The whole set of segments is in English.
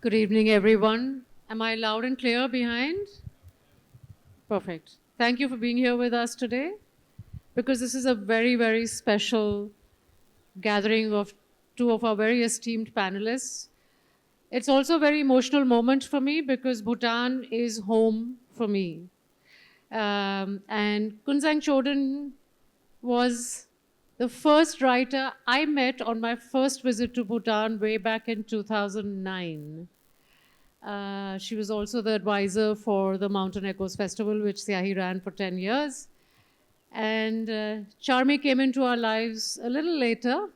Good evening, everyone. Am I loud and clear behind? Perfect. Thank you for being here with us today because this is a very, very special gathering of two of our very esteemed panelists. It's also a very emotional moment for me because Bhutan is home for me. And Kunzang Choden was the first writer I met on my first visit to Bhutan way back in 2009. She was also the advisor for the Mountain Echoes Festival, which Siahi ran for 10 years. And Charmi came into our lives a little later,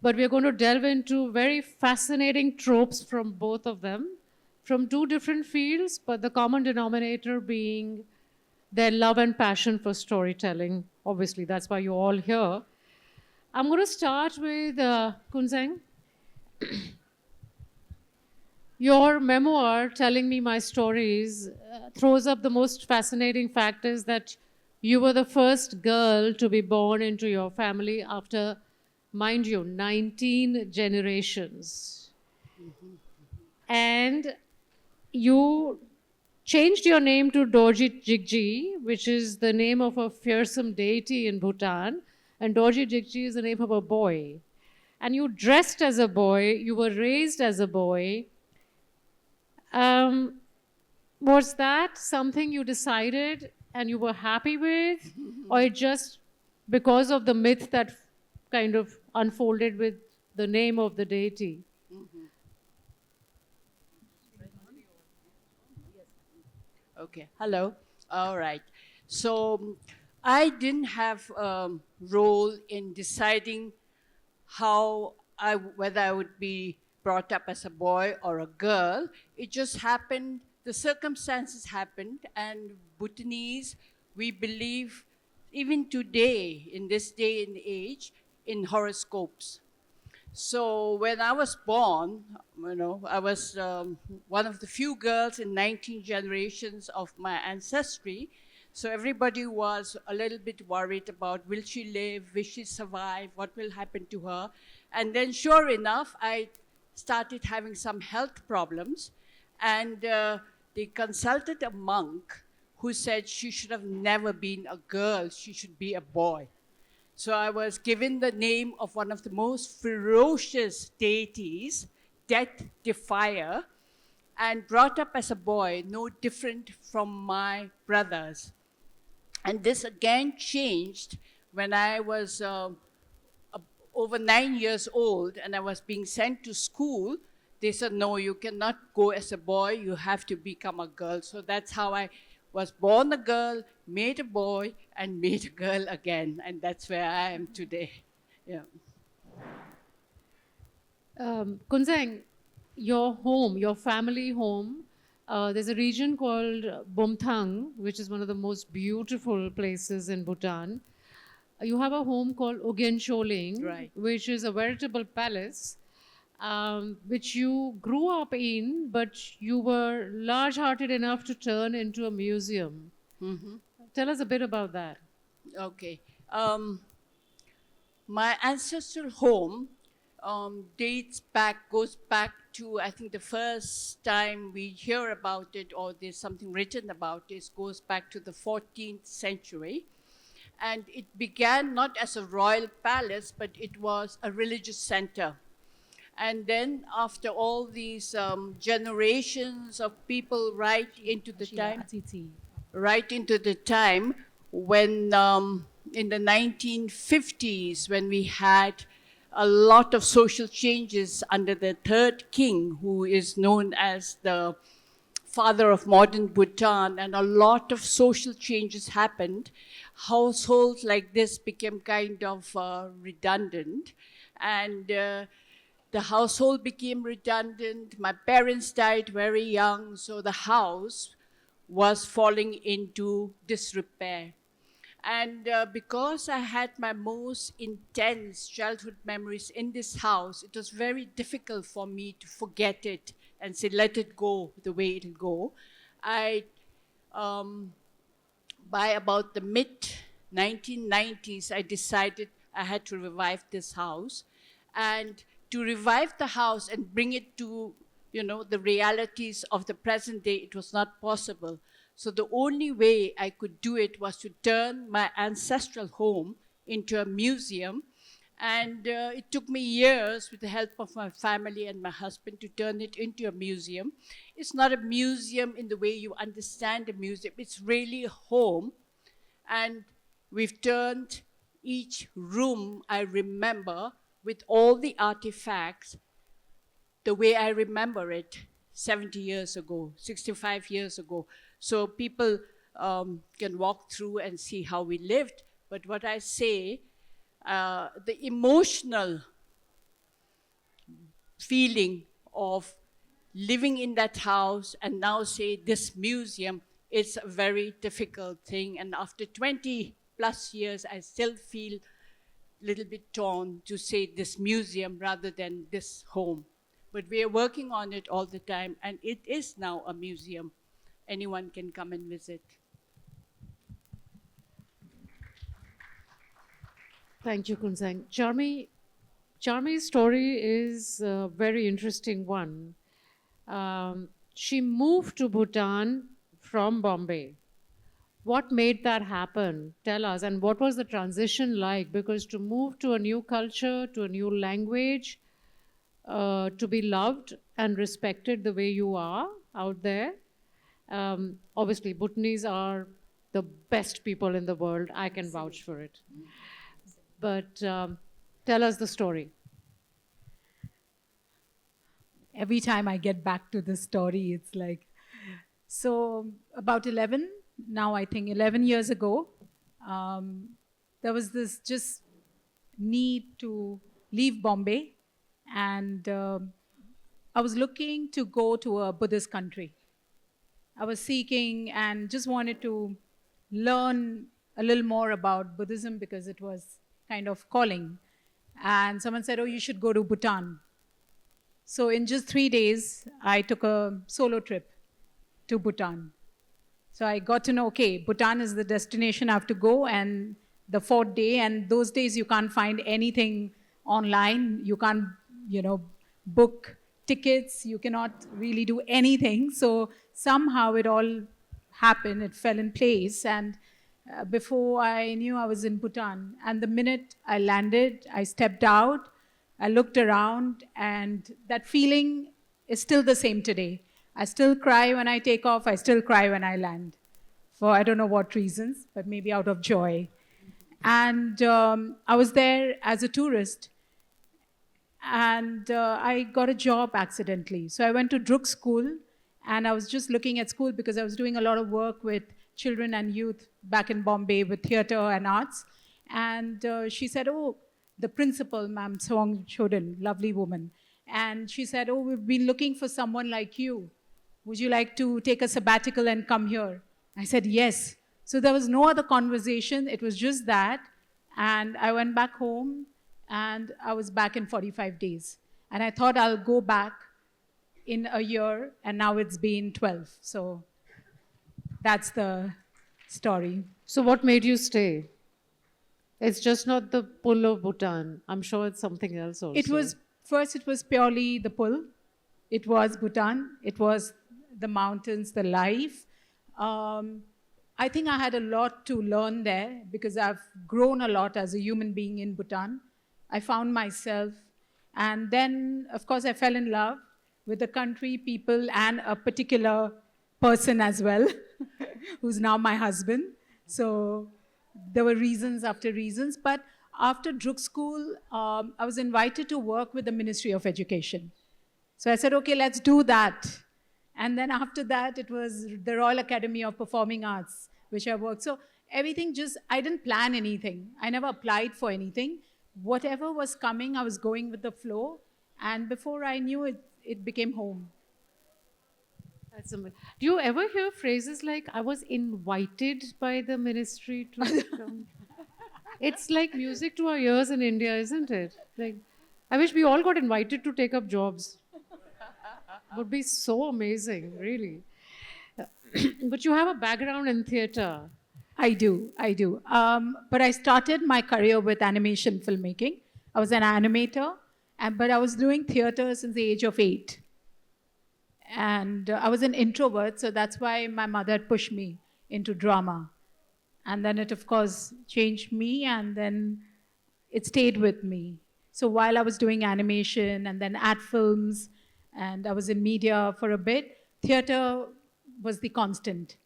but we're going to delve into very fascinating tropes from both of them, from two different fields, but the common denominator being their love and passion for storytelling. Obviously, that's why you're all here. I'm going to start with Kunzeng. Your memoir, Telling Me My Stories, throws up the most fascinating fact is that you were the first girl to be born into your family after, mind you, 19 generations. And you changed your name to Dorji Jigji, which is the name of a fearsome deity in Bhutan. And Dorji Jigji is the name of a boy. And you dressed as a boy, you were raised as a boy. Um, was that something you decided and you were happy with, or it just because of the myth that kind of unfolded with the name of the deity? Okay. Hello. All right. So I didn't have a role in deciding whether I would be brought up as a boy or a girl. It just happened. The circumstances happened, and Bhutanese, we believe, even today in this day and age, in horoscopes. So when I was born, I was one of the few girls in 19 generations of my ancestry. So everybody was a little bit worried about, will she live? Will she survive? What will happen to her? And then sure enough, I started having some health problems. And they consulted a monk who said she should have never been a girl. She should be a boy. So I was given the name of one of the most ferocious deities, Death Defier, and brought up as a boy, no different from my brothers. And this again changed when I was over 9 years old and I was being sent to school. They said, no, you cannot go as a boy, you have to become a girl. So that's how I was born a girl, made a boy, and made a girl again. And that's where I am today. Yeah. Kunzang, your home, your family home, there's a region called Bomthang, which is one of the most beautiful places in Bhutan. You have a home called Ugyen Choling, Right. which is a veritable palace, which you grew up in, but you were large hearted enough to turn into a museum. Tell us a bit about that. Okay. My ancestral home goes back to, I think the first time we hear about it or there's something written about it, goes back to the 14th century. And it began not as a royal palace, but it was a religious center. And then after all these generations of people right into the time when in the 1950s, when we had a lot of social changes under the third king, who is known as the father of modern Bhutan, and a lot of social changes happened. Households like this became kind of redundant, and the household became redundant. My parents died very young, so the house was falling into disrepair. And because I had my most intense childhood memories in this house, it was very difficult for me to forget it and say, let it go the way it'll go. I, by about the mid 1990s, I decided I had to revive this house. And to revive the house and bring it to the realities of the present day, it was not possible. So the only way I could do it was to turn my ancestral home into a museum. And it took me years, with the help of my family and my husband, to turn it into a museum. It's not a museum in the way you understand a museum. It's really a home. And we've turned each room, I remember, with all the artifacts, the way I remember it 70 years ago, 65 years ago. So people can walk through and see how we lived. But what I say, the emotional feeling of living in that house and now say this museum, it's a very difficult thing. And after 20 plus years, I still feel a little bit torn to say this museum rather than this home. But we are working on it all the time, and it is now a museum. Anyone can come and visit. Thank you, Kunsang. Charmi's story is a very interesting one. She moved to Bhutan from Bombay. What made that happen? Tell us. And what was the transition like? Because to move to a new culture, to a new language, to be loved and respected the way you are out there. Obviously, Bhutanese are the best people in the world. I can vouch for it. But tell us the story. Every time I get back to this story, it's like, so about 11, now I think 11 years ago, there was this just need to leave Bombay, and I was looking to go to a Buddhist country. I was seeking and just wanted to learn a little more about Buddhism because it was kind of calling. And someone said, oh, you should go to Bhutan. So in just 3 days, I took a solo trip to Bhutan. So I got to know, okay, Bhutan is the destination I have to go, and the 4th day, and those days you can't find anything online. You can't, book tickets. You cannot really do anything. So somehow it all happened. It fell in place. And before I knew, I was in Bhutan. And the minute I landed, I stepped out, I looked around, and that feeling is still the same today. I still cry when I take off. I still cry when I land, for I don't know what reasons, but maybe out of joy. And I was there as a tourist, and I got a job accidentally. So I went to Druk School, and I was just looking at school because I was doing a lot of work with children and youth back in Bombay with theater and arts. And she said, oh, the principal, Ma'am Song Choden, lovely woman. And she said, oh, we've been looking for someone like you. Would you like to take a sabbatical and come here? I said, yes. So there was no other conversation. It was just that. And I went back home, and I was back in 45 days. And I thought I'll go back in a year, and now it's been 12. So that's the story. So what made you stay? It's just not the pull of Bhutan. I'm sure it's something else also. It was purely the pull. It was Bhutan. It was the mountains, the life. I think I had a lot to learn there because I've grown a lot as a human being in Bhutan. I found myself. And then, of course, I fell in love with the country, people, and a particular person as well, who's now my husband. So there were reasons after reasons. But after Druk School, I was invited to work with the Ministry of Education. So I said, okay, let's do that. And then after that, it was the Royal Academy of Performing Arts, which I worked. So everything I didn't plan anything. I never applied for anything. Whatever was coming, I was going with the flow. And before I knew it, it became home. That's amazing. Do you ever hear phrases like, I was invited by the ministry to come? It's like music to our ears in India, isn't it? Like, I wish we all got invited to take up jobs. Would be so amazing, really. But you have a background in theater. I do. But I started my career with animation filmmaking. I was an animator, but I was doing theater since the age of 8. And I was an introvert, so that's why my mother had pushed me into drama. And then it, of course, changed me, and then it stayed with me. So while I was doing animation and then ad films, and I was in media for a bit, theater was the constant.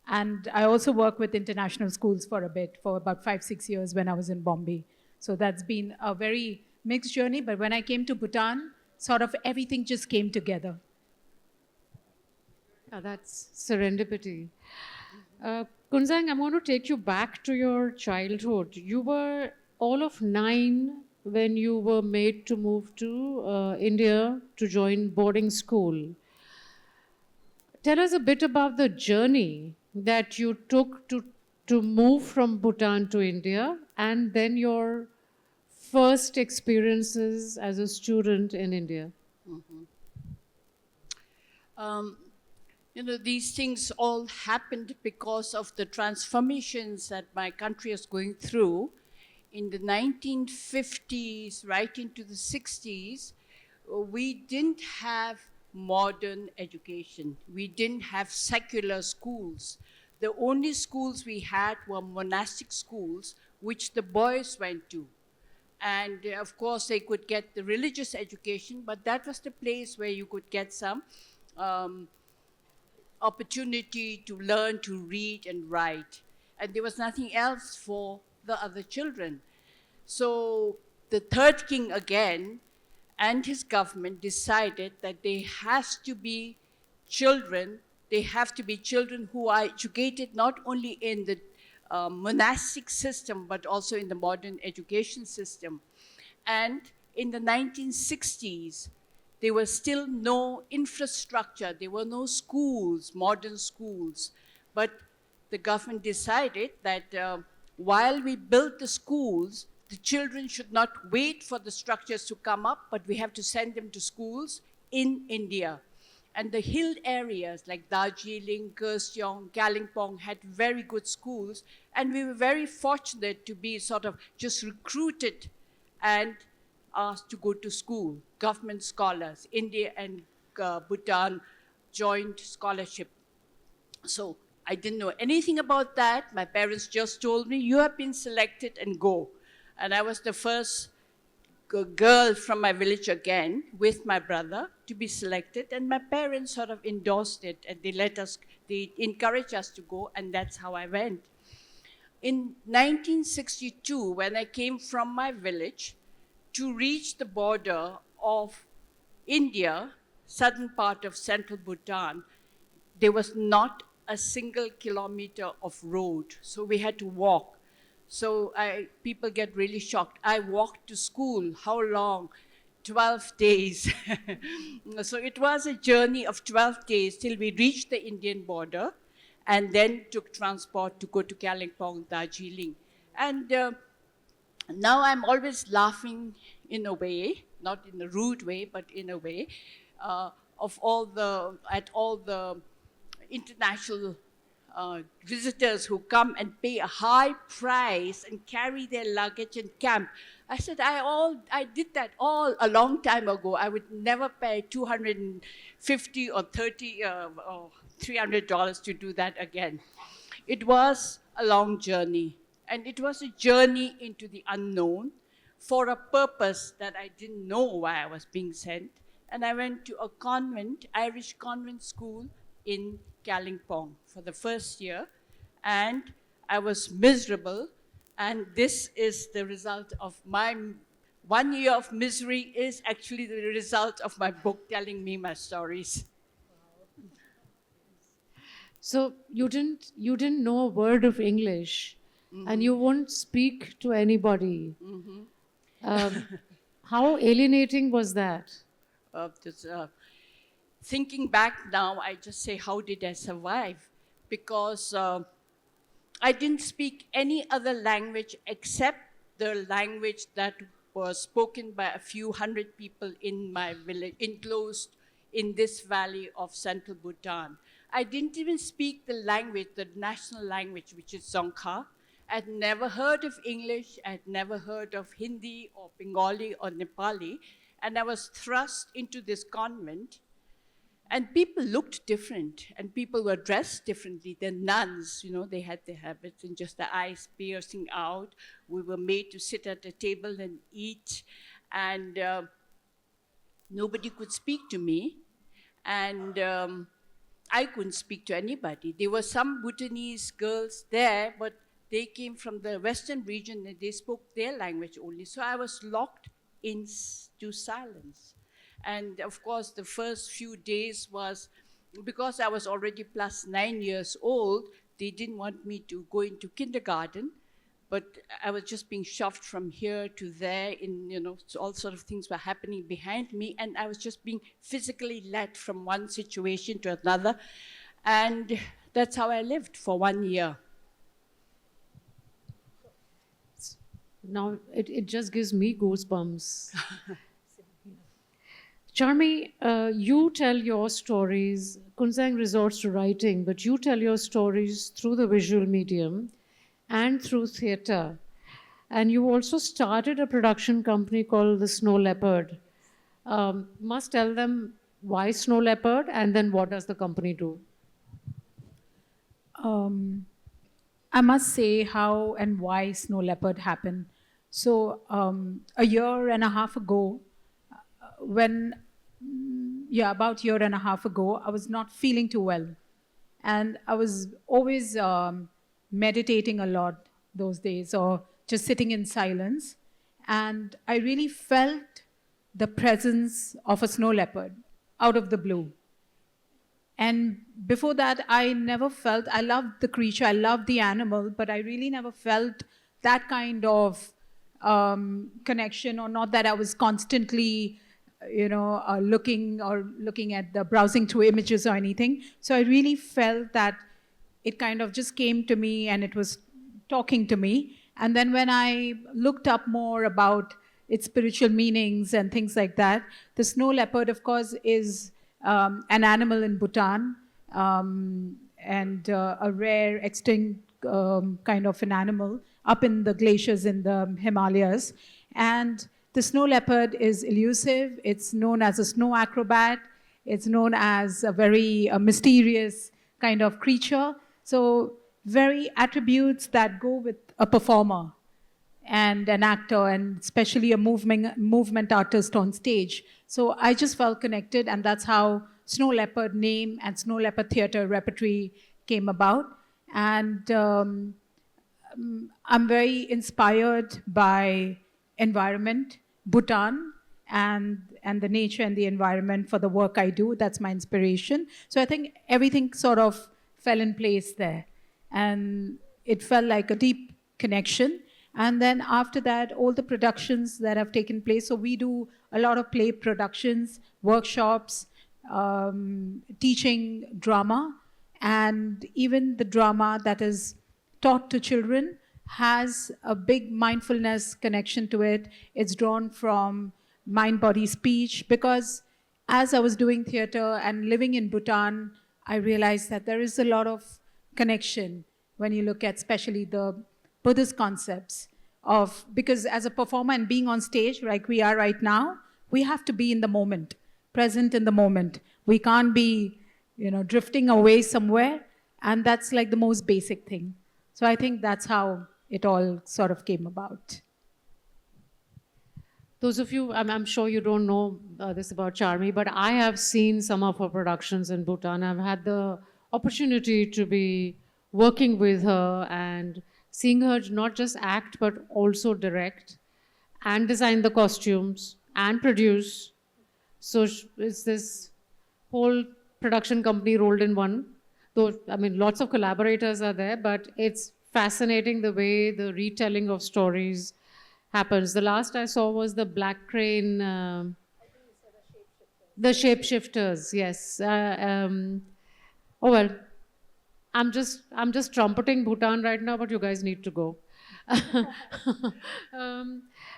And I also worked with international schools for a bit, for about 5, 6 years when I was in Bombay. So that's been a very mixed journey. But when I came to Bhutan, sort of everything just came together. Yeah, that's serendipity. Kunzang, I'm going to take you back to your childhood. You were all of 9 when you were made to move to India to join boarding school. Tell us a bit about the journey that you took to move from Bhutan to India, and then your first experiences as a student in India. These things all happened because of the transformations that my country is going through. In the 1950s, right into the 60s, we didn't have modern education. We didn't have secular schools. The only schools we had were monastic schools, which the boys went to. And of course, they could get the religious education, but that was the place where you could get some opportunity to learn to read and write. And there was nothing else for the other children. So the third king again and his government decided that there has to be children, they have to be children who are educated not only in the monastic system, but also in the modern education system. And in the 1960s, there was still no infrastructure. There were no schools, modern schools. But the government decided that while we built the schools, the children should not wait for the structures to come up, but we have to send them to schools in India. And the hill areas like Darjeeling, Kurseong, Kalimpong had very good schools. And we were very fortunate to be sort of just recruited and asked to go to school, government scholars. India and Bhutan joint scholarship. So I didn't know anything about that. My parents just told me, you have been selected and go. And I was the first girl from my village again with my brother to be selected. And my parents sort of endorsed it, and they encouraged us to go, and that's how I went. In 1962, when I came from my village, to reach the border of India, southern part of central Bhutan, there was not a single kilometer of road. So we had to walk. So people get really shocked. I walked to school. How long? 12 days. So it was a journey of 12 days till we reached the Indian border, and then took transport to go to Kalimpong, Darjeeling. And now I'm always laughing in a way, not in a rude way, but in a way, at all the international visitors who come and pay a high price and carry their luggage and camp. I said, I did that all a long time ago. I would never pay $250 or $30 or $300 to do that again. It was a long journey. And it was a journey into the unknown for a purpose that I didn't know why I was being sent. And I went to a convent, Irish convent school in Kalimpong for the first year. And I was miserable. And this is the result of my 1 year of misery is actually the result of my book telling me my stories. So you didn't know a word of English, and you won't speak to anybody. How alienating was that? Thinking back now, I just say, how did I survive? Because I didn't speak any other language except the language that was spoken by a few hundred people in my village, enclosed in this valley of central Bhutan. I didn't even speak the language, the national language, which is Dzongkha. I'd never heard of English. I'd never heard of Hindi or Bengali or Nepali. And I was thrust into this convent. And people looked different, and people were dressed differently. The nuns, they had their habits and just the eyes piercing out. We were made to sit at a table and eat, and nobody could speak to me, and I couldn't speak to anybody. There were some Bhutanese girls there, but they came from the western region and they spoke their language only. So I was locked into silence. And of course, the first few days was, because I was already plus 9 years old, they didn't want me to go into kindergarten, but I was just being shoved from here to there so all sort of things were happening behind me, and I was just being physically led from one situation to another. And that's how I lived for 1 year. Now, it just gives me goosebumps. Charmi, you tell your stories. Kunzang resorts to writing, but you tell your stories through the visual medium and through theatre. And you also started a production company called the Snow Leopard. Must tell them why Snow Leopard, and then what does the company do? I must say how and why Snow Leopard happened. So, a year and a half ago, about a year and a half ago, I was not feeling too well. And I was always meditating a lot those days, or just sitting in silence. And I really felt the presence of a snow leopard out of the blue. And before that, I never felt, I loved the creature, I loved the animal, but I really never felt that kind of connection, or not that I was constantly, looking at the browsing through images or anything. So I really felt that it kind of just came to me and it was talking to me. And then when I looked up more about its spiritual meanings and things like that, the snow leopard, of course, is an animal in Bhutan, and a rare, extinct kind of an animal up in the glaciers in the Himalayas. And the snow leopard is elusive. It's known as a snow acrobat. It's known as a very mysterious kind of creature. So very attributes that go with a performer and an actor, and especially a movement artist on stage. So I just felt connected, and that's how Snow Leopard name and Snow Leopard theater repertory came about. And I'm very inspired by environment, Bhutan, and the nature and the environment for the work I do. That's my inspiration. So I think everything sort of fell in place there. And it felt like a deep connection. And then after that, all the productions that have taken place. So we do a lot of play productions, workshops, teaching drama, and even the drama that is taught to children has a big mindfulness connection to it. It's drawn from mind, body, speech, because as I was doing theater and living in Bhutan, I realized that there is a lot of connection when you look at especially the Buddhist concepts of, because as a performer and being on stage like we are right now, we have to be in the moment, present in the moment. We can't be, drifting away somewhere, and that's like the most basic thing. So I think that's how it all sort of came about. Those of you, I'm sure you don't know this about Charmi, but I have seen some of her productions in Bhutan. I've had the opportunity to be working with her and seeing her not just act, but also direct and design the costumes and produce. So it's this whole production company rolled in one. Though, lots of collaborators are there, but it's fascinating the way the retelling of stories happens. The last I saw was the Black Crane, the Shapeshifters, yes. Oh well, I'm just trumpeting Bhutan right now, but you guys need to go.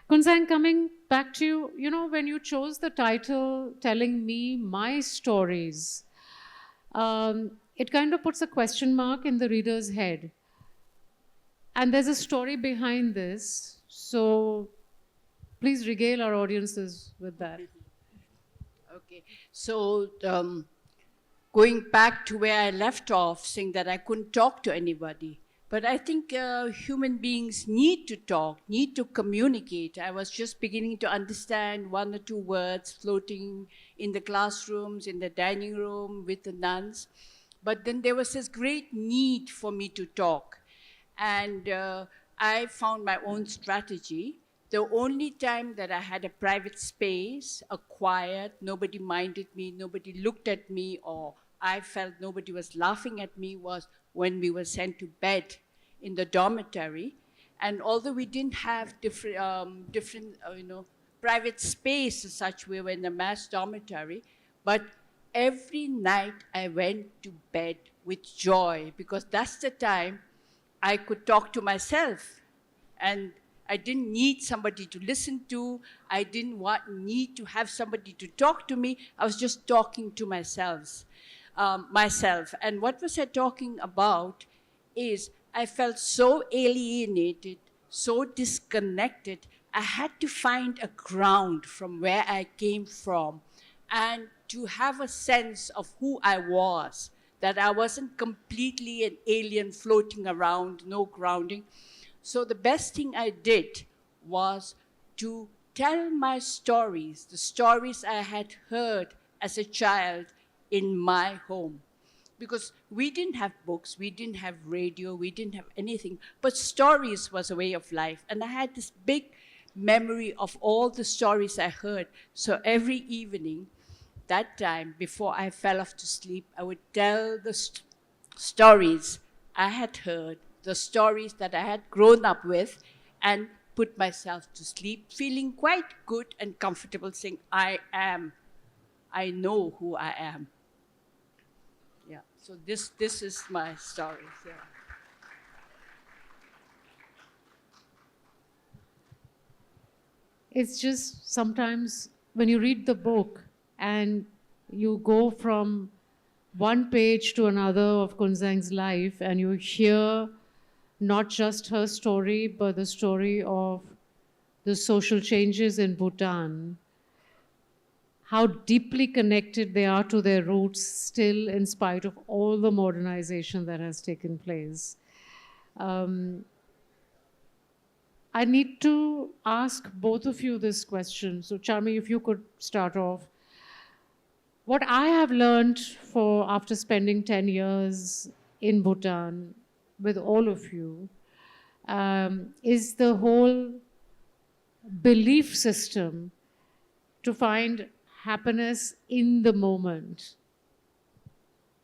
Kunzang, coming back to you, when you chose the title Telling Me My Stories, it kind of puts a question mark in the reader's head. And there's a story behind this. So please regale our audiences with that. Okay. So going back to where I left off, saying that I couldn't talk to anybody. But I think human beings need to talk, need to communicate. I was just beginning to understand one or two words floating in the classrooms, in the dining room with the nuns. But then there was this great need for me to talk. And I found my own strategy. The only time that I had a private space, a quiet, nobody minded me, nobody looked at me, or I felt nobody was laughing at me, was when we were sent to bed in the dormitory. And although we didn't have different private space as such, we were in the mass dormitory, but every night I went to bed with joy, because that's the time I could talk to myself. And I didn't need somebody to listen to. I didn't need to have somebody to talk to me. I was just talking to myself. And what was I talking about is I felt so alienated, so disconnected. I had to find a ground from where I came from and to have a sense of who I was, that I wasn't completely an alien floating around, no grounding. So the best thing I did was to tell my stories, the stories I had heard as a child in my home. Because we didn't have books, we didn't have radio, we didn't have anything, but stories was a way of life. And I had this big memory of all the stories I heard. So every evening, that time, before I fell off to sleep, I would tell the stories I had heard, the stories that I had grown up with, and put myself to sleep, feeling quite good and comfortable, saying, I know who I am. Yeah, so this is my story. Yeah. It's just sometimes when you read the book and you go from one page to another of Kunzang's life and you hear not just her story, but the story of the social changes in Bhutan, how deeply connected they are to their roots still in spite of all the modernization that has taken place. I need to ask both of you this question. So Charmi, if you could start off. What I have learned after spending 10 years in Bhutan with all of you is the whole belief system to find happiness in the moment.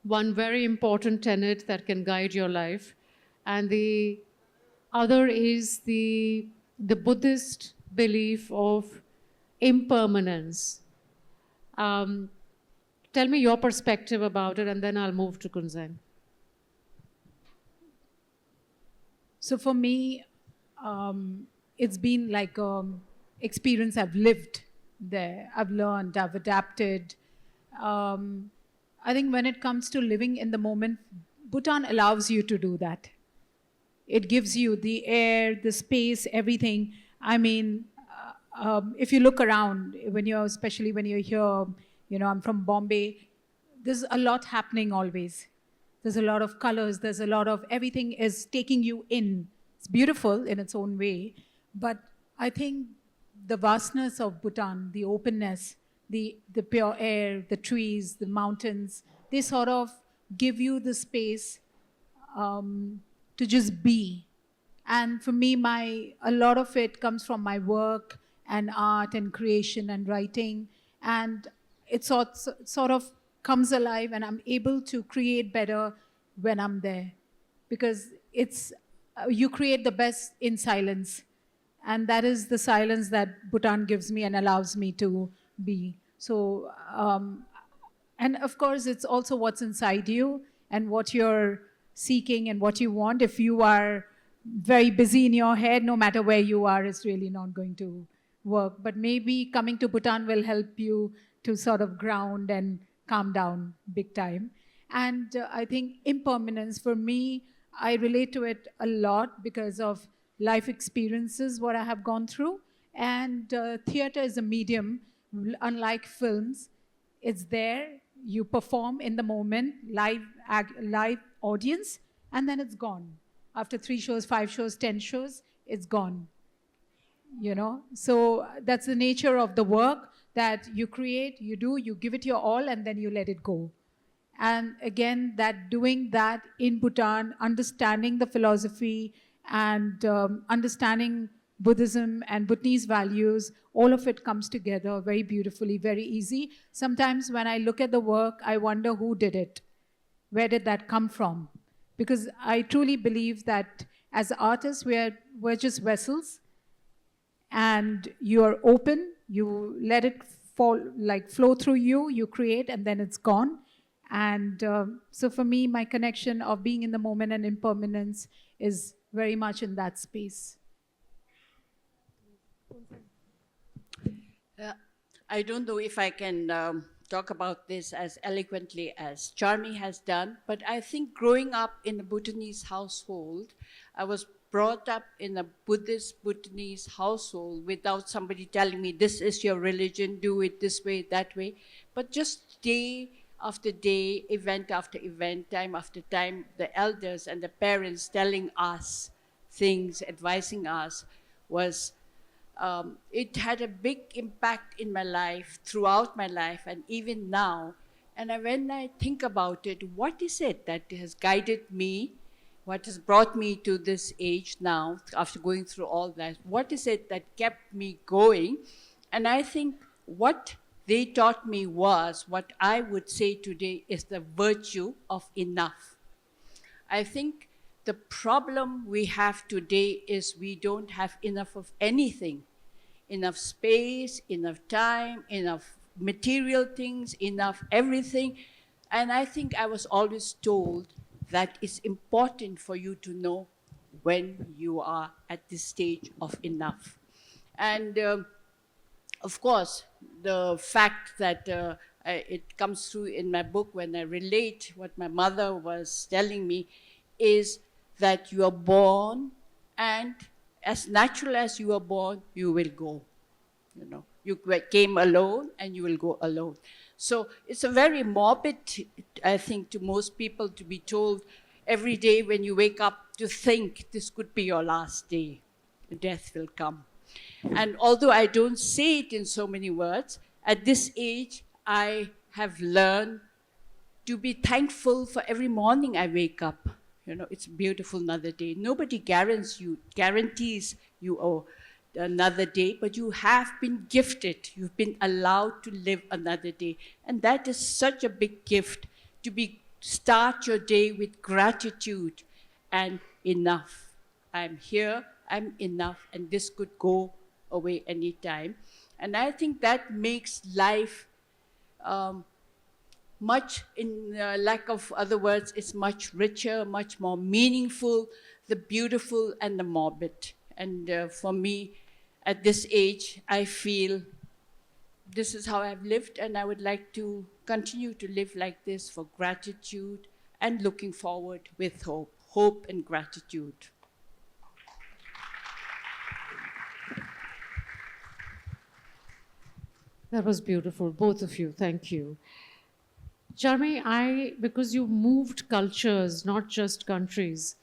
One very important tenet that can guide your life. And the other is the Buddhist belief of impermanence. Tell me your perspective about it, and then I'll move to Kunzang. So for me, it's been like experience I've lived there. I've learned, I've adapted. I think when it comes to living in the moment, Bhutan allows you to do that. It gives you the air, the space, everything. I mean, if you look around, especially when you're here, I'm from Bombay, there's a lot happening always. There's a lot of colors, there's a lot of, everything is taking you in. It's beautiful in its own way, but I think the vastness of Bhutan, the openness, the pure air, the trees, the mountains, they sort of give you the space to just be. And for me, a lot of it comes from my work and art and creation and writing, and it sort of comes alive, and I'm able to create better when I'm there, because you create the best in silence, and that is the silence that Bhutan gives me and allows me to be. So, and of course, it's also what's inside you and what you're seeking and what you want. If you are very busy in your head, no matter where you are, it's really not going to work. But maybe coming to Bhutan will help you to sort of ground and calm down big time. And I think impermanence, for me, I relate to it a lot because of life experiences, what I have gone through. And theater is a medium, unlike films. It's there, you perform in the moment, live audience, and then it's gone. After 3 shows, 5 shows, 10 shows, it's gone. You know, so that's the nature of the work, that you create, you do, you give it your all, and then you let it go. And again, that doing that in Bhutan, understanding the philosophy and understanding Buddhism and Bhutanese values, all of it comes together very beautifully, very easy. Sometimes when I look at the work, I wonder who did it. Where did that come from? Because I truly believe that as artists, we're just vessels, and you're open, you let it fall, like flow through you, you create, and then it's gone. And so for me, my connection of being in the moment and impermanence is very much in that space. I don't know if I can talk about this as eloquently as Charmy has done, but I think growing up in a Bhutanese household, I was brought up in a Buddhist Bhutanese household without somebody telling me, this is your religion, do it this way, that way. But just day after day, event after event, time after time, the elders and the parents telling us things, advising us, was it had a big impact in my life, throughout my life, and even now. And when I think about it, what is it that has guided me? What has brought me to this age now, after going through all that? What is it that kept me going? And I think what they taught me was what I would say today is the virtue of enough. I think the problem we have today is we don't have enough of anything. Enough space, enough time, enough material things, enough everything. And I think I was always told that it's important for you to know when you are at this stage of enough. And of course, the fact that it comes through in my book when I relate what my mother was telling me is that you are born, and as natural as you are born, you will go. You know, you came alone and you will go alone. So it's a very morbid, I think, to most people to be told every day when you wake up to think this could be your last day. Death will come. And although I don't say it in so many words, at this age, I have learned to be thankful for every morning I wake up. You know, it's a beautiful another day. Nobody guarantees you another day, but you have been gifted. You've been allowed to live another day. And that is such a big gift, to start your day with gratitude and enough. I'm here, I'm enough, and this could go away anytime. And I think that makes life much, in lack of other words, it's much richer, much more meaningful, the beautiful and the morbid. And for me, at this age, I feel this is how I've lived, and I would like to continue to live like this, for gratitude and looking forward with hope and gratitude. That was beautiful, both of you. Thank you. Charmy, because you moved cultures, not just countries,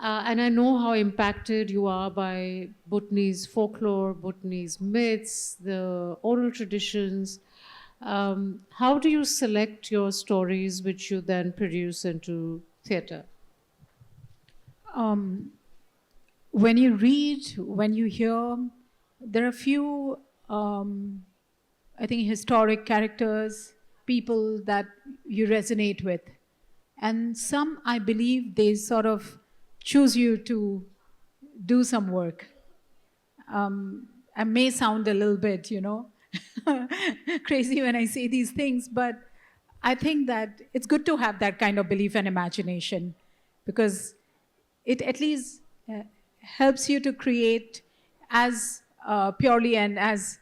and I know how impacted you are by Bhutanese folklore, Bhutanese myths, the oral traditions. How do you select your stories, which you then produce into theatre? When you read, when you hear, there are a few, I think, historic characters, people that you resonate with. And some, I believe, they sort of choose you to do some work. I may sound a little bit, crazy when I say these things, but I think that it's good to have that kind of belief and imagination, because it at least helps you to create as purely and as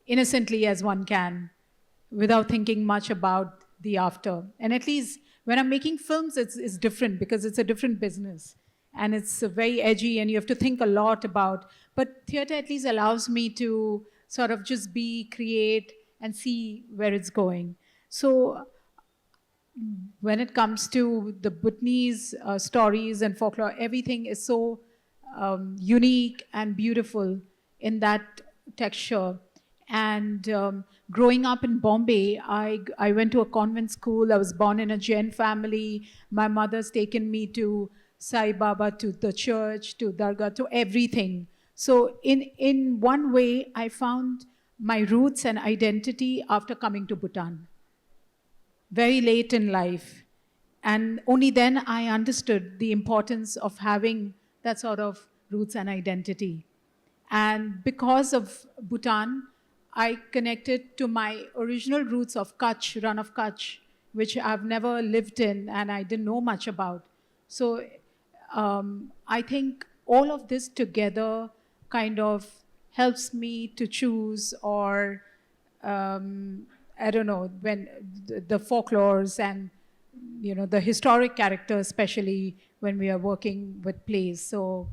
innocently as one can, without thinking much about the after. And at least when I'm making films, it's different, because it's a different business. And it's very edgy, and you have to think a lot about. But theatre at least allows me to sort of just create, and see where it's going. So when it comes to the Bhutanese stories and folklore, everything is so unique and beautiful in that texture. And growing up in Bombay, I went to a convent school. I was born in a Jain family. My mother's taken me to Sai Baba, to the church, to Dargah, to everything. So in one way, I found my roots and identity after coming to Bhutan very late in life. And only then I understood the importance of having that sort of roots and identity. And because of Bhutan, I connected to my original roots of Kutch, Run of Kutch, which I've never lived in and I didn't know much about. So I think all of this together kind of helps me to choose, or I don't know, when the folklores and the historic characters, especially when we are working with plays. So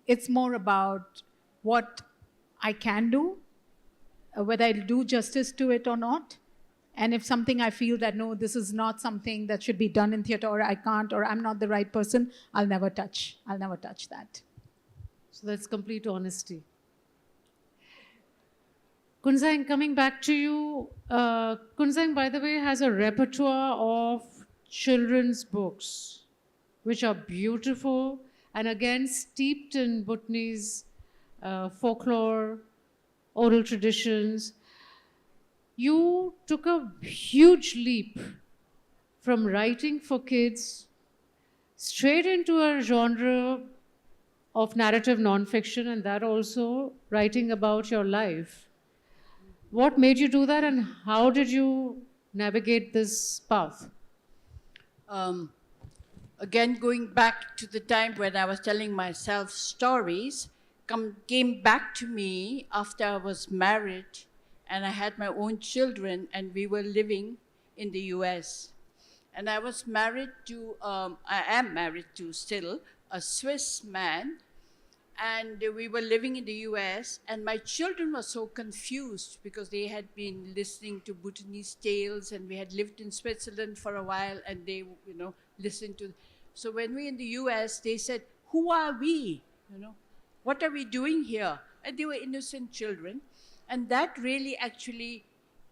it's more about what I can do, whether I'll do justice to it or not. And if something I feel that no, this is not something that should be done in theater, or I can't, or I'm not the right person, I'll never touch that. So that's complete honesty. Kunzang, coming back to you, Kunzang, by the way, has a repertoire of children's books, which are beautiful and again steeped in Bhutanese folklore, oral traditions. You took a huge leap from writing for kids straight into a genre of narrative nonfiction, and that also writing about your life. What made you do that, and how did you navigate this path? Again, going back to the time when I was telling myself stories, came back to me after I was married and I had my own children and we were living in the US. And I was married to, I am married to still, a Swiss man. And we were living in the US, and my children were so confused because they had been listening to Bhutanese tales, and we had lived in Switzerland for a while, and they, listened to. So when we were in the US, they said, "Who are we? What are we doing here?" And they were innocent children, and that really actually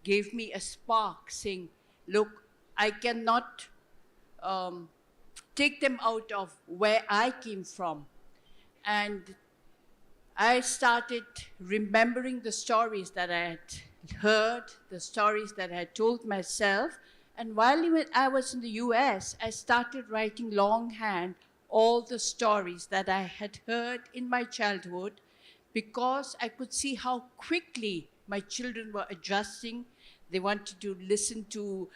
gave me a spark, saying, "Look, I cannot take them out of where I came from." And I started remembering the stories that I had heard, the stories that I had told myself. And while I was in the US, I started writing longhand all the stories that I had heard in my childhood, because I could see how quickly my children were adjusting. They wanted to listen to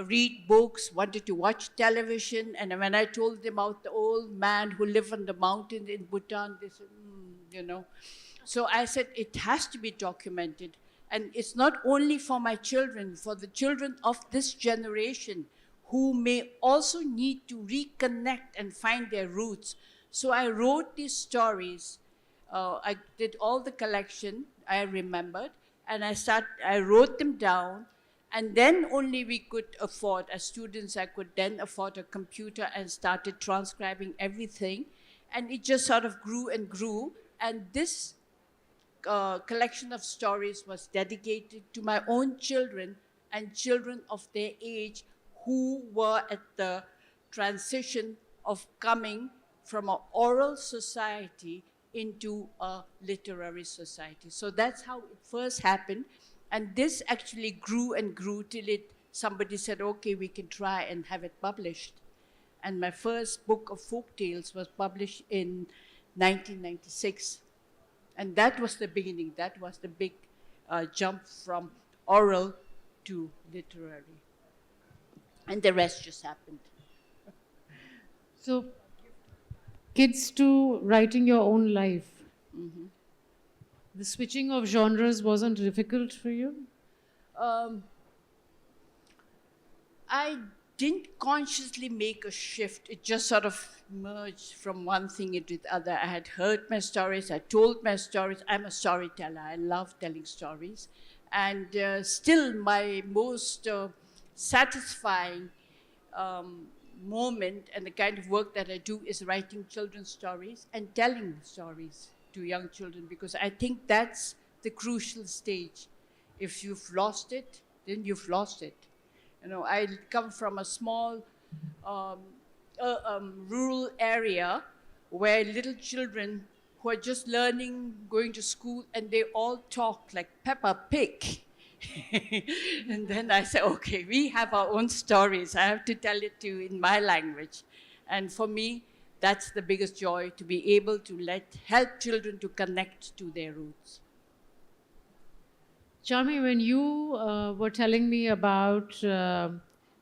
read books, wanted to watch television. And when I told them about the old man who lived on the mountain in Bhutan, they said, So I said, it has to be documented. And it's not only for my children, for the children of this generation who may also need to reconnect and find their roots. So I wrote these stories. I did all the collection, I remembered, and I wrote them down. And then only we could afford, as students, I could then afford a computer and started transcribing everything. And it just sort of grew and grew. And this collection of stories was dedicated to my own children and children of their age who were at the transition of coming from an oral society into a literary society. So that's how it first happened. And this actually grew and grew till somebody said, okay, we can try and have it published. And my first book of folk tales was published in 1996. And that was the beginning. That was the big jump from oral to literary. And the rest just happened. So, kids to writing your own life. Mm-hmm. The switching of genres wasn't difficult for you? I didn't consciously make a shift. It just sort of merged from one thing into the other. I had heard my stories. I told my stories. I'm a storyteller. I love telling stories. And still, my most satisfying moment and the kind of work that I do is writing children's stories and telling stories to young children, because I think that's the crucial stage. If you've lost it, then you've lost it. You know, I come from a small rural area where little children who are just learning, going to school, and they all talk like Peppa Pig. And then I say, okay, we have our own stories. I have to tell it to you in my language. And for me, that's the biggest joy, to be able to help children to connect to their roots. Charmi, when you were telling me about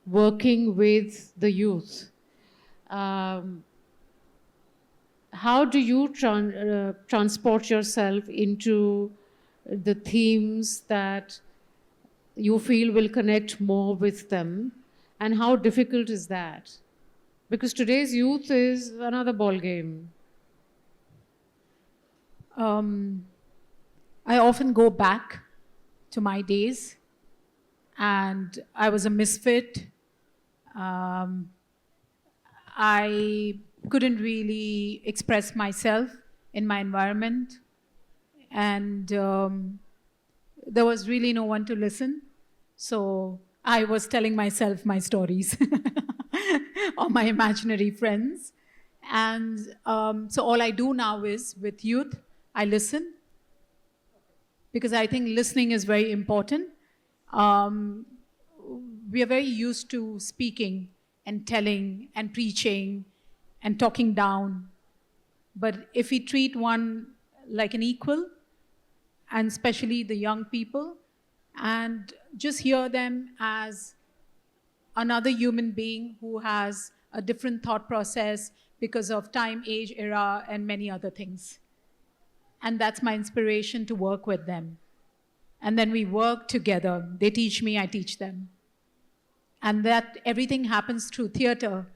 working with the youth, how do you transport yourself into the themes that you feel will connect more with them, and how difficult is that? Because today's youth is another ball game. I often go back to my days, and I was a misfit. I couldn't really express myself in my environment, and there was really no one to listen. So I was telling myself my stories or my imaginary friends. And so all I do now is, with youth, I listen, because I think listening is very important. We are very used to speaking and telling and preaching and talking down. But if we treat one like an equal, and especially the young people, and just hear them as another human being who has a different thought process because of time, age, era, and many other things. And that's my inspiration to work with them. And then we work together. They teach me, I teach them. And that everything happens through theater,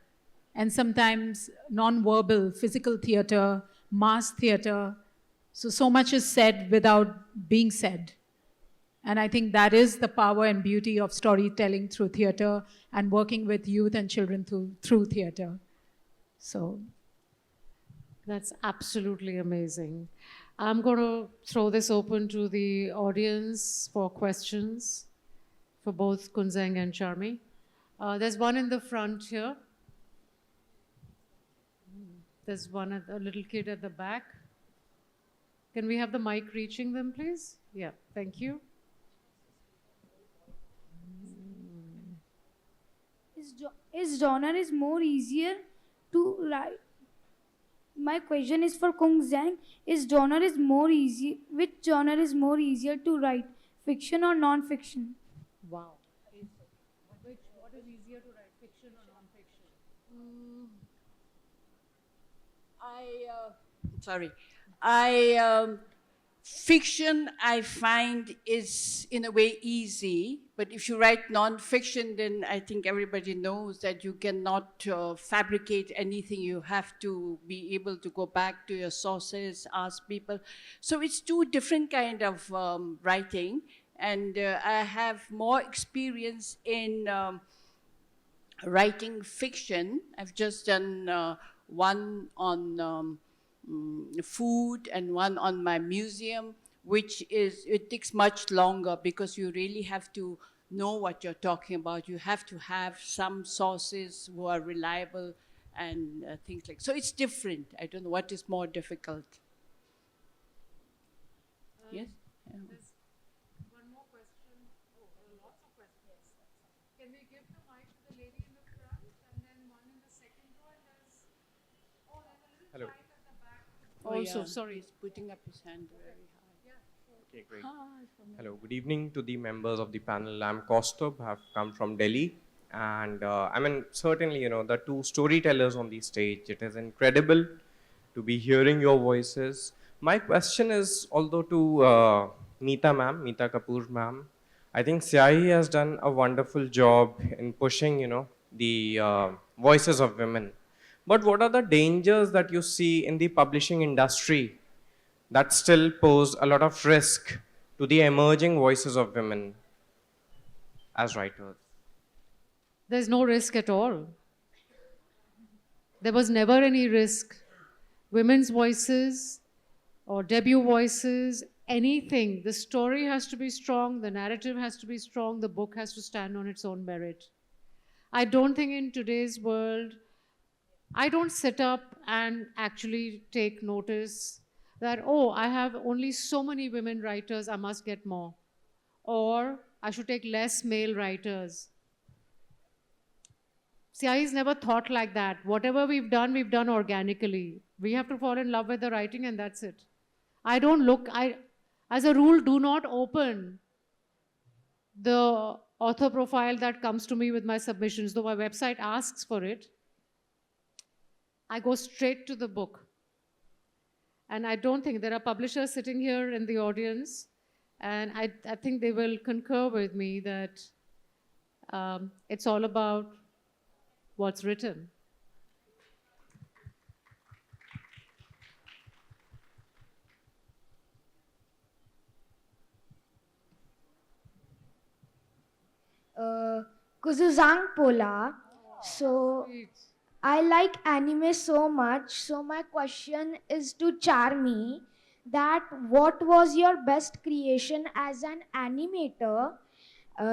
and sometimes non-verbal, physical theater, mass theater. So much is said without being said. And I think that is the power and beauty of storytelling through theater and working with youth and children through theater. So That's absolutely amazing. I'm going to throw this open to the audience for questions for both Kunzeng and Charmi. There's one in the front here. There's one, a little kid at the back. Can we have the mic reaching them, please? Yeah, thank you. Is genre is more easier to write? My question is for Kung Zhang. Is genre is more easy? Which genre is more easier to write, fiction or non-fiction? Wow. What is easier to write, fiction or non-fiction? Fiction I find is in a way easy, but if you write non-fiction, then I think everybody knows that you cannot fabricate anything. You have to be able to go back to your sources, ask people. So it's two different kind of writing, and I have more experience in writing fiction. I've just done one on food and one on my museum, which it takes much longer because you really have to know what you're talking about. You have to have some sources who are reliable and things like. So it's different. I don't know what is more difficult. Yes? There's one more question. Oh, lots of questions. Can we give the mic to the lady in the front and then one in the second row? And there's a little Hello. child at the back. Also, Also, sorry. He's putting up his hand very high. Okay, great. Hello, good evening to the members of the panel. I'm Kaustubh, I've come from Delhi. And certainly, the two storytellers on the stage, it is incredible to be hearing your voices. My question is, although to Meeta Kapoor ma'am, I think Siahi has done a wonderful job in pushing, the voices of women. But what are the dangers that you see in the publishing industry that still pose a lot of risk to the emerging voices of women as writers? There's no risk at all. There was never any risk. Women's voices or debut voices, anything. The story has to be strong, the narrative has to be strong, the book has to stand on its own merit. I don't think in today's world, I don't sit up and actually take notice that, oh, I have only so many women writers, I must get more. Or I should take less male writers. CI's never thought like that. Whatever we've done organically. We have to fall in love with the writing and that's it. I don't look, as a rule, do not open the author profile that comes to me with my submissions, though my website asks for it. I go straight to the book. And I don't think, there are publishers sitting here in the audience, and I think they will concur with me that it's all about what's written. Kuzuzang Pola. So I like anime so much. So my question is to Charmi that what was your best creation as an animator,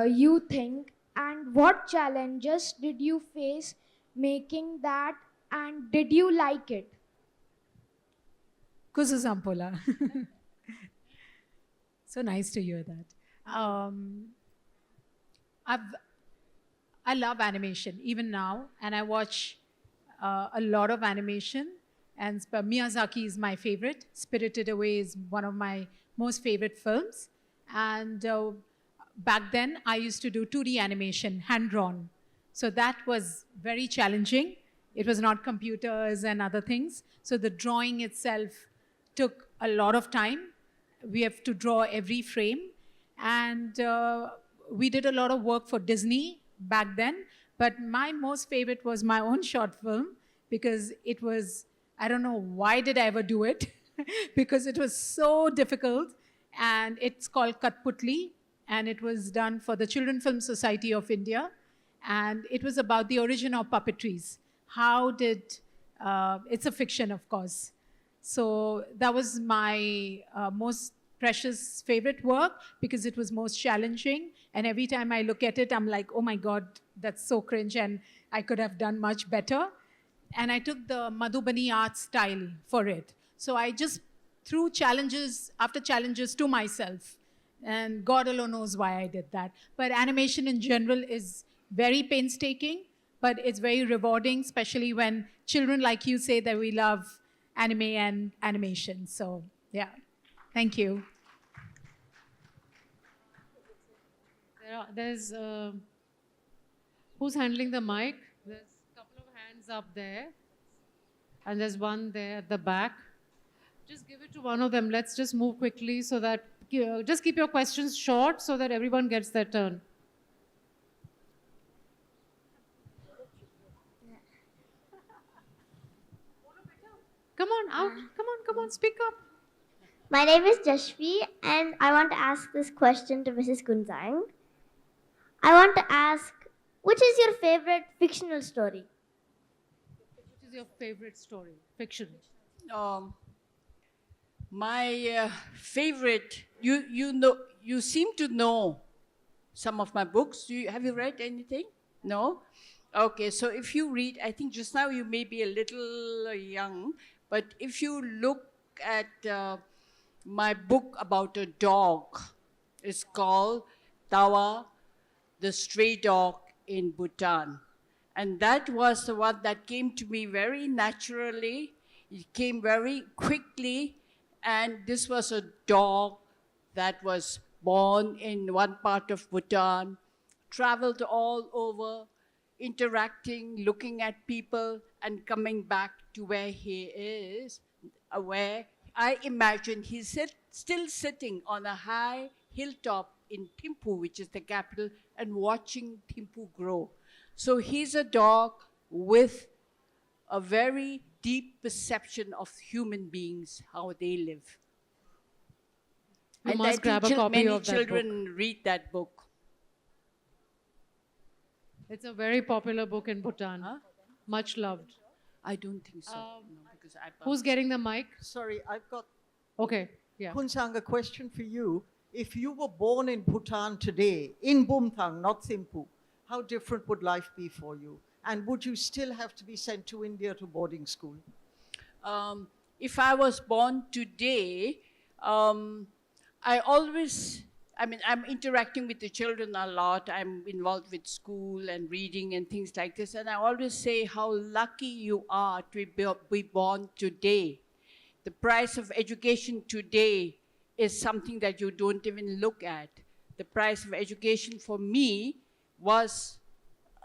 you think, and what challenges did you face making that, and did you like it? Kuzu Zampola. So nice to hear that. I love animation even now, and I watch a lot of animation. And Miyazaki is my favorite. Spirited Away is one of my most favorite films. And back then, I used to do 2D animation, hand-drawn. So that was very challenging. It was not computers and other things. So the drawing itself took a lot of time. We have to draw every frame. And we did a lot of work for Disney back then. But my most favorite was my own short film, because it was, I don't know why did I ever do it, because it was so difficult. And it's called Katputli, and it was done for the Children Film Society of India. And it was about the origin of puppetries. How did, it's a fiction, of course. So that was my most precious favorite work, because it was most challenging. And every time I look at it, I'm like, oh my God, that's so cringe, and I could have done much better. And I took the Madhubani art style for it. So I just threw challenges after challenges to myself. And God alone knows why I did that. But animation in general is very painstaking, but it's very rewarding, especially when children like you say that we love anime and animation. So yeah, thank you. There's, who's handling the mic? There's a couple of hands up there. And there's one there at the back. Just give it to one of them. Let's just move quickly so that, just keep your questions short so that everyone gets their turn. Come on, out. Come on, speak up. My name is Jashvi, and I want to ask this question to Mrs. Kunzang. I want to ask, which is your favorite fictional story? Which is your favorite story? Fiction. My favorite, you seem to know some of my books. Have you read anything? No? Okay, so if you read, I think just now you may be a little young, but if you look at my book about a dog, it's called Tawa, the Stray Dog in Bhutan. And that was the one that came to me very naturally. It came very quickly. And this was a dog that was born in one part of Bhutan, traveled all over, interacting, looking at people, and coming back to where he is, where I imagine he's still sitting on a high hilltop in Thimphu, which is the capital, and watching Thimphu grow. So he's a dog with a very deep perception of human beings, how they live. You And must I grab think a copy many of that book. children read that book. It's a very popular book in Bhutan. Huh? Much loved. I don't think so. Um, no, because I Who's getting the mic? Sorry, I've got Okay, yeah. Kunsang, a question for you. If you were born in Bhutan today, in Bumthang, not Thimphu, how different would life be for you? And would you still have to be sent to India to boarding school? If I was born today, I'm interacting with the children a lot. I'm involved with school and reading and things like this. And I always say how lucky you are to be born today. The price of education today is something that you don't even look at. The price of education for me was,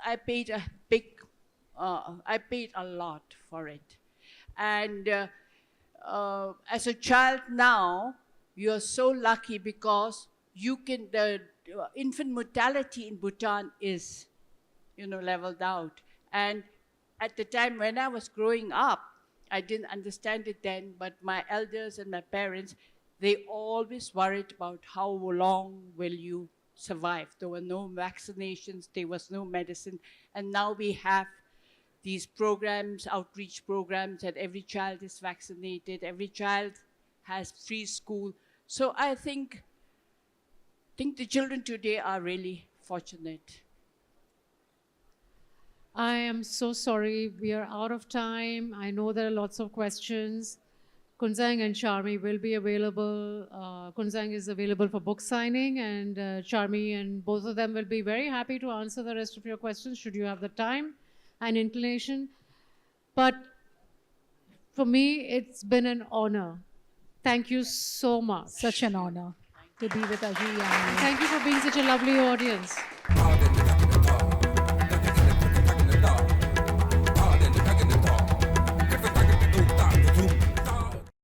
I paid a lot for it. And as a child now, you're so lucky because the infant mortality in Bhutan is, leveled out. And at the time when I was growing up, I didn't understand it then, but my elders and my parents, they always worried about how long will you survive. There were no vaccinations, there was no medicine, and now we have these programs, outreach programs, that every child is vaccinated, every child has free school. So I think the children today are really fortunate. I am so sorry. We are out of time. I know there are lots of questions. Kunzang and Charmi will be available. Kunzang is available for book signing, and Charmi and both of them will be very happy to answer the rest of your questions should you have the time and inclination. But for me, it's been an honor. Thank you so much. Such an honor to be with Ajit Yamini. Thank you for being such a lovely audience.